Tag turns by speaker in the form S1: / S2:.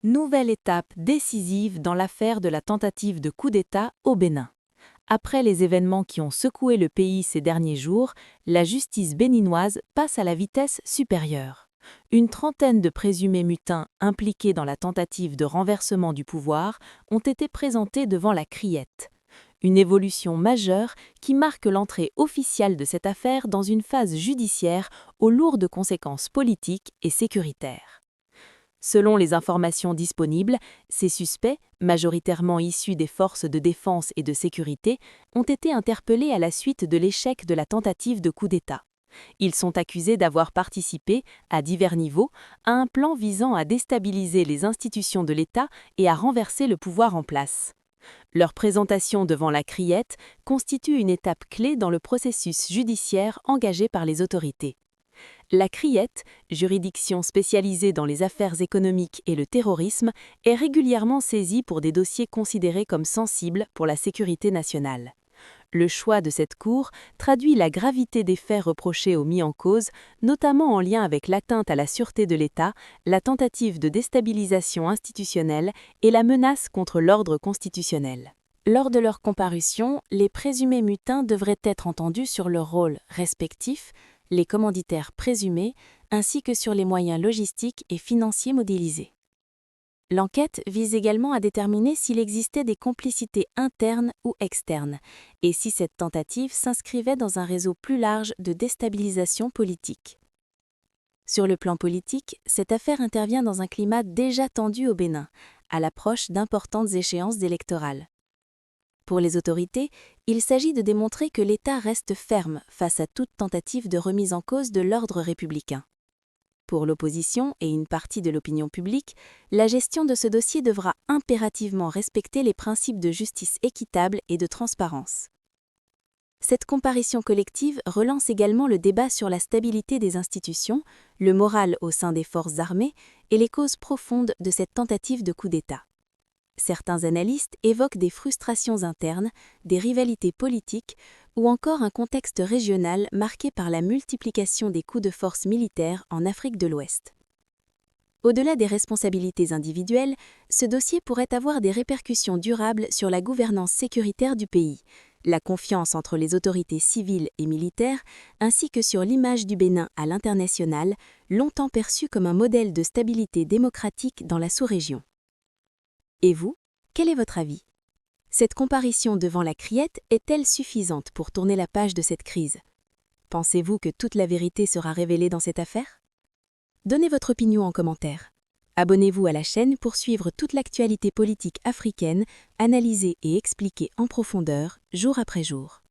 S1: Nouvelle étape décisive dans l'affaire de la tentative de coup d'État au Bénin. Après les événements qui ont secoué le pays ces derniers jours, la justice béninoise passe à la vitesse supérieure. Une trentaine de présumés mutins impliqués dans la tentative de renversement du pouvoir ont été présentés devant la Criette. Une évolution majeure qui marque l'entrée officielle de cette affaire dans une phase judiciaire aux lourdes conséquences politiques et sécuritaires. Selon les informations disponibles, ces suspects, majoritairement issus des forces de défense et de sécurité, ont été interpellés à la suite de l'échec de la tentative de coup d'État. Ils sont accusés d'avoir participé, à divers niveaux, à un plan visant à déstabiliser les institutions de l'État et à renverser le pouvoir en place. Leur présentation devant la Criette constitue une étape clé dans le processus judiciaire engagé par les autorités. La Criette, juridiction spécialisée dans les affaires économiques et le terrorisme, est régulièrement saisie pour des dossiers considérés comme sensibles pour la sécurité nationale. Le choix de cette cour traduit la gravité des faits reprochés aux mis en cause, notamment en lien avec l'atteinte à la sûreté de l'État, la tentative de déstabilisation institutionnelle et la menace contre l'ordre constitutionnel. Lors de leur comparution, les présumés mutins devraient être entendus sur leur rôle respectif, les commanditaires présumés, ainsi que sur les moyens logistiques et financiers modélisés. L'enquête vise également à déterminer s'il existait des complicités internes ou externes, et si cette tentative s'inscrivait dans un réseau plus large de déstabilisation politique. Sur le plan politique, cette affaire intervient dans un climat déjà tendu au Bénin, à l'approche d'importantes échéances électorales. Pour les autorités, il s'agit de démontrer que l'État reste ferme face à toute tentative de remise en cause de l'ordre républicain. Pour l'opposition et une partie de l'opinion publique, la gestion de ce dossier devra impérativement respecter les principes de justice équitable et de transparence. Cette comparution collective relance également le débat sur la stabilité des institutions, le moral au sein des forces armées et les causes profondes de cette tentative de coup d'État. Certains analystes évoquent des frustrations internes, des rivalités politiques ou encore un contexte régional marqué par la multiplication des coups de force militaires en Afrique de l'Ouest. Au-delà des responsabilités individuelles, ce dossier pourrait avoir des répercussions durables sur la gouvernance sécuritaire du pays, la confiance entre les autorités civiles et militaires, ainsi que sur l'image du Bénin à l'international, longtemps perçue comme un modèle de stabilité démocratique dans la sous-région. Et vous, quel est votre avis? Cette comparution devant la Criette est-elle suffisante pour tourner la page de cette crise? Pensez-vous que toute la vérité sera révélée dans cette affaire? Donnez votre opinion en commentaire. Abonnez-vous à la chaîne pour suivre toute l'actualité politique africaine, analysée et expliquée en profondeur, jour après jour.